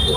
Cut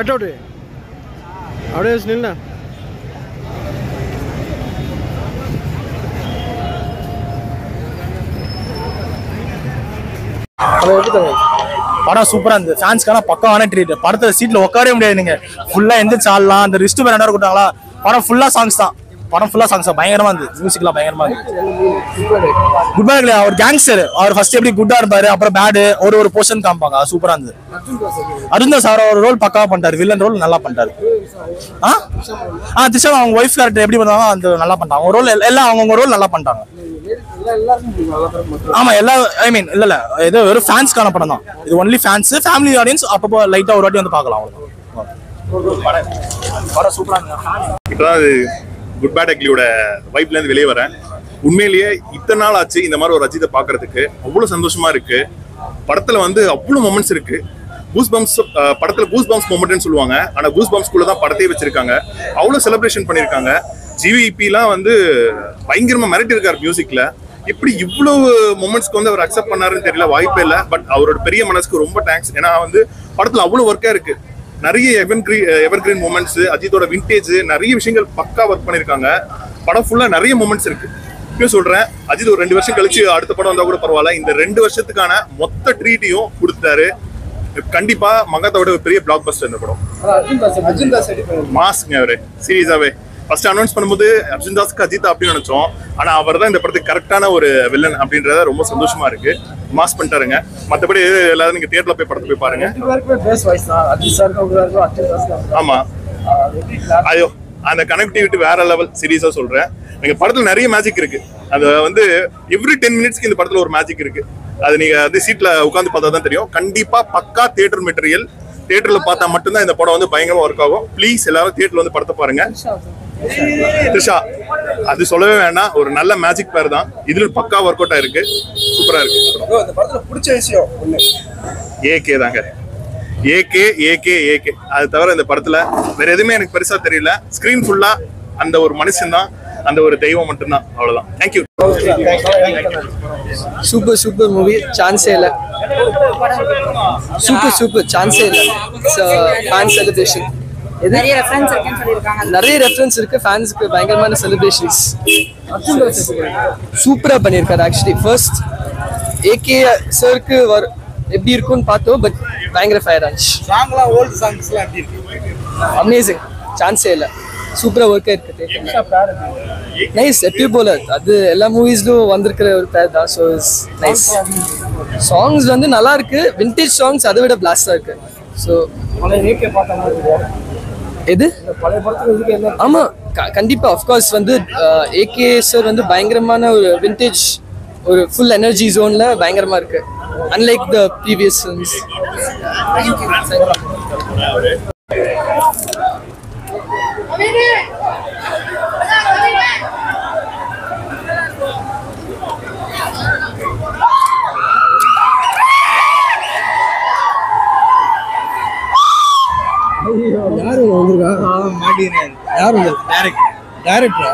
out it. How is Nilna? படம் சூப்பரா இருந்தது. ஃபேன்ஸ்க்கான பக்காவான ட்ரீட். படத்துல சீட்ல உட்காரவே முடியாது. நீங்க ஃபுல்லா எந்திரிச்சு ஆடலாம். அந்த ரிஸ்ட் பேண்ட் கொடுத்தாங்களா. படம் ஃபுல்லா சாங்ஸ் தான். படம் ஃபுல்லா சாங்ஸ் பயங்கரமா இருந்தது. மியூசிக்லாம் பயங்கரமா இருந்தது. குட் பேட் இல்லையா, அவர் கேங்ஸ்டர். அவர் ஃபர்ஸ்ட் எப்படி குட்டா இருப்பாரு, அப்புறம் பேடு ஒரு போர்ஷன் காமிப்பாங்க. அது சூப்பரா இருந்தது. அருந்தா சார் ஒரு ரோல் பக்காவா பண்ணிட்டாரு. வில்லன் ரோல் நல்லா பண்ணிட்டாரு. திஷா அவங்க ஒய்ஃப் கேரக்டர் எப்படி பண்ணுவாங்க அந்த நல்லா பண்ணிட்டாங்க. ஒரு ரோல் எல்லாம் அவங்க ரோல் நல்லா பண்ணிட்டாங்க. ஆமா எல்லா ஐ மீன் இல்ல ஏதோ ஒரு ஃபேன்ஸ்க்கான படம் தான் இது. ஒன்லி ஃபேன்ஸ், ஃபேமிலி ஆடியன்ஸ் அப்பப்போ லைட்டா ஒரு வாட்டி வந்து பார்க்கலாம். அவ்வளவுதான். படம் சூப்பரா இருந்தது. இப்பதான் குட் பேட் அக்லியோட வைப்ல இருந்து வெளியே வரேன். உண்மையிலேயே இத்தனை நாள் ஆச்சு இந்த மாதிரி ஒரு அஜித்தை பாக்குறதுக்கு. அவ்வளவு சந்தோஷமா இருக்கு. படத்துல வந்து அவ்வளவு மொமெண்ட்ஸ் இருக்கு. கூஸ் பம்ப்ஸ் படத்துல கூஸ் பம்ப்ஸ் மொமெண்ட்னு சொல்லுவாங்க. ஆனா கூஸ் பம்ப்ஸ்குள்ள தான் படத்தையே வச்சிருக்காங்க. அவ்வளவு செலிப்ரேஷன் பண்ணிருக்காங்க. ஜிவிபிலாம் வந்து பயங்கரமா மிரட்டி இருக்காரு மியூசிக்ல. இப்படி இவ்வளவு மொமெண்ட்ஸ்க்கு வந்து அவர் அக்செப்ட் பண்ணாருன்னு தெரியல, வாய்ப்பே இல்லை. பட் அவரோட பெரிய மனசுக்கு ரொம்ப தேங்க்ஸ். ஏன்னா வந்து படத்துல அவ்வளவு ஒர்க்கா இருக்கு. நிறைய எவர்கிரீன் மொமெண்ட்ஸ், அஜித்தோட விண்டேஜ், நிறைய விஷயங்கள் பக்கா ஒர்க் பண்ணிருக்காங்க. படம் ஃபுல்லா நிறைய மொமெண்ட்ஸ் இருக்கு. இப்பயும் சொல்றேன், அஜித் ஒரு 2 வருஷம் கழிச்சு அடுத்த படம் வந்தா கூட பரவாயில்ல. இந்த 2 வருஷத்துக்கான மொத்த ட்ரீட்டையும் கொடுத்தாரு. கண்டிப்பா மகாத்தாவோட ஒரு பெரிய பிளாக் பஸ்டர் இந்த படம். மாஸ்ங்க அவரு சீரியஸாவே. ஃபர்ஸ்ட் அனௌன்ஸ் பண்ணும்போது அர்ஜுன் தாஸ்க்கு அஜித் அப்படின்னு நினைச்சோம். ஆனா அவர் தான் இந்த படத்துக்கு கரெக்டான ஒரு வில்லன் அப்படின்றத ரொம்ப சந்தோஷமா இருக்கு. மாஸ் பண்ணிட்டாருங்க. மற்றபடி எல்லாரும் நீங்க தியேட்டர்ல போய் படத்தை போய் பாருங்க. ஆமா, ஐயோ அந்த கனெக்டிவிட்டி வேற லெவல். சீரியஸா சொல்றேன். நீங்க படத்துல நிறைய மேஜிக் இருக்கு. அது வந்து எவ்ரி 10 மினிட்ஸ்க்கு இந்த படத்துல ஒரு மேஜிக் இருக்கு. அது நீங்க வந்து சீட்ல உட்காந்து பார்த்தா தான் தெரியும். கண்டிப்பா பக்கா தியேட்டர் மெட்டீரியல். தியேட்டர்ல பார்த்தா மட்டும்தான் இந்த படம் வந்து பயங்கரமா ஒர்க் ஆகும். ப்ளீஸ் எல்லாரும் தியேட்டர்ல வந்து படத்தை பாருங்க. த்ரிஷா அது சொல்லவே வேண்டாம். ஒரு நல்ல மேஜிக் பேர் தான். இதுல பக்கா ஒர்க் அவுட் ஆயிருக்கு. சூப்பரா இருக்கு. இந்த படத்துல பிடிச்ச விஷயம் ஏகே தாங்க. ஏகே அது தவிர இந்த படத்துல வேற எதுவுமே எனக்கு பெருசா தெரியல. ஸ்கிரீன் ஃபுல்லா அந்த ஒரு மனுஷன் தான், அந்த ஒரு தெய்வம் மட்டும்தான். அவ்வளவுதான். தேங்க்யூ. Super movie. சான்ஸே இல்ல. சூப்பர் சான்ஸே இல்ல. Fan celebration. நிறைய ரெஃபரன்ஸ் இருக்கு. ஃபேன்ஸ்க்கு பயங்கரமான செலிப்ரேஷன்ஸ். சூப்பரா பண்ணிருக்காரு. ஆக்சுவலி ஃபர்ஸ்ட் ஏகே சருக்கு எப்படி இருக்கும்னு பார்த்தோம். பட் பயங்கர ஃபயர் ஆச்சு. அமேசிங். சான்ஸே இல்ல. சூப்பரா ஒர்க் ஆயிருக்கு. நைஸ். எப்படி போல அது எல்லா மூவிஸ்லயும் வந்திருக்கிற ஒரு பேர் தான். So nice. சாங்ஸ் வந்து நல்லா இருக்கு. விண்டேஜ் சாங்ஸ் அதை விட பிளாஸ்டா இருக்கு. ஸோ எது ஆமா கண்டிப்பா அஃப்கோர்ஸ் வந்து ஏகே சார் வந்து பயங்கரமான ஒரு விண்டேஜ், ஒரு ஃபுல் எனர்ஜி ஜோன்ல பயங்கரமா இருக்கு. Unlike the previous films. யாரு வந்திருக்கா? யாரு டைரக்டரா?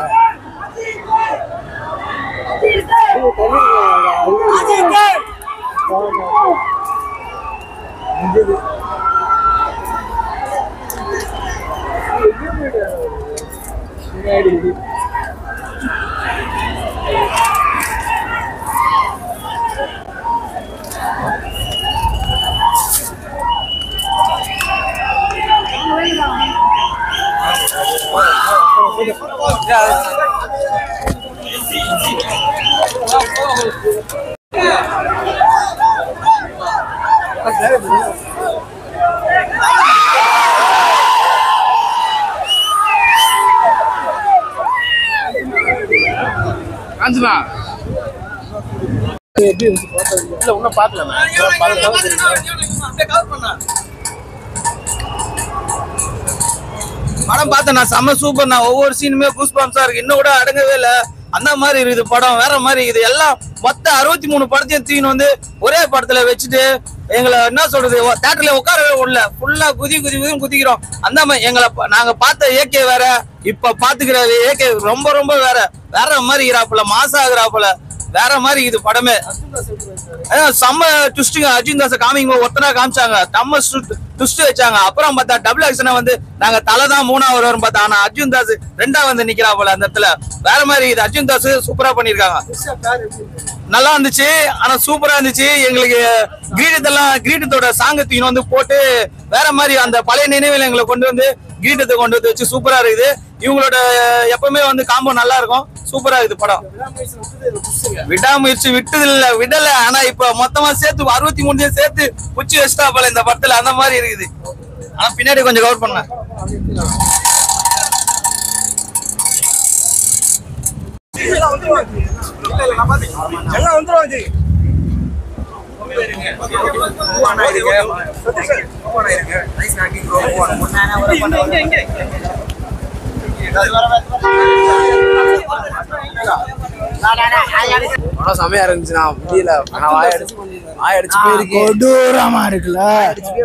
படம் பார்த்தேன் செம்ம சூப்பர்ண்ணா. ஒவ்வொரு சீனுமே கூஸ் பம்ப்ஸா இருக்கு. இன்னும் கூட அடங்கவே இல்லை. அந்த மாதிரி இருக்குது படம். வேற மாதிரி இருக்குது. எல்லாம் மொத்த 63 படத்தையும் தீன் வந்து ஒரே படத்துல வச்சுட்டு எங்களை என்ன சொல்றது, தியேட்டர்ல உட்காரவே விடல. ஃபுல்லா குதிக்கிறோம். அந்த மாதிரி எங்களை நாங்க பார்த்த ஏகே வேற, இப்ப பாத்துக்கிற ஏகே ரொம்ப ரொம்ப வேற மாதிரி இருக்கிறாப்புல, மாசா ஆகுறாப்புல, வேற மாதிரி இது படமே. செம்ம ட்விஸ்டுங்க. அர்ஜுன் தாஸ் காமிக்கும் போது ஒருத்தனா காமிச்சாங்க, செம்ம ட்விஸ்ட் வச்சாங்க. அப்புறம் பார்த்தா டபுள் ஆக்ஷனா வந்து நாங்க தலை தான் 3ஆவது வரும் பார்த்தா, ஆனா அர்ஜுன் தாஸ் 2ஆ வந்து நிக்கிறாப்புல அந்த இடத்துல. வேற மாதிரி இது. அர்ஜுன் தாஸ் சூப்பரா பண்ணிருக்காங்க. நல்லா இருந்துச்சு. ஆனா சூப்பரா இருந்துச்சு. எங்களுக்கு கிரீடத்தோட சாங்கத்தையும் வந்து போட்டு வேற மாதிரி அந்த பழைய நினைவுல எங்களை கொண்டு வந்து கிரீடத்தை கொண்டு வந்து வச்சு சூப்பரா இருக்குது. இவங்களோட எப்பவுமே வந்து காம்போ நல்லா இருக்கும். சூப்பரா இருக்குது படம். விடாமுயற்சி விடல. ஆனா இப்ப மொத்தமா சேர்த்து 63 சேர்த்து புச்சி வச்சுட்டா போல இந்த படத்துல. அந்த மாதிரி இருக்குது. ஆனா பின்னாடி கொஞ்சம் கவர் பண்ண செமையா இருந்துச்சுன்னா முடியல. கொடூரமா இருக்குல்ல.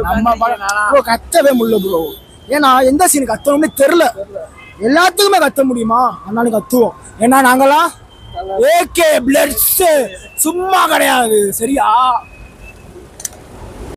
நம்ம கத்தவே முடியல ப்ரோ. ஏன்னா எந்த சீன் கத்தணும்னு தெரியல. எல்லாத்துக்குமே கத்த முடியுமா? அதனால கத்துவோம். ஏன்னா நாங்களாம் ஏகே பிளட்ஸ் சும்மா கிடையாது. சரியா?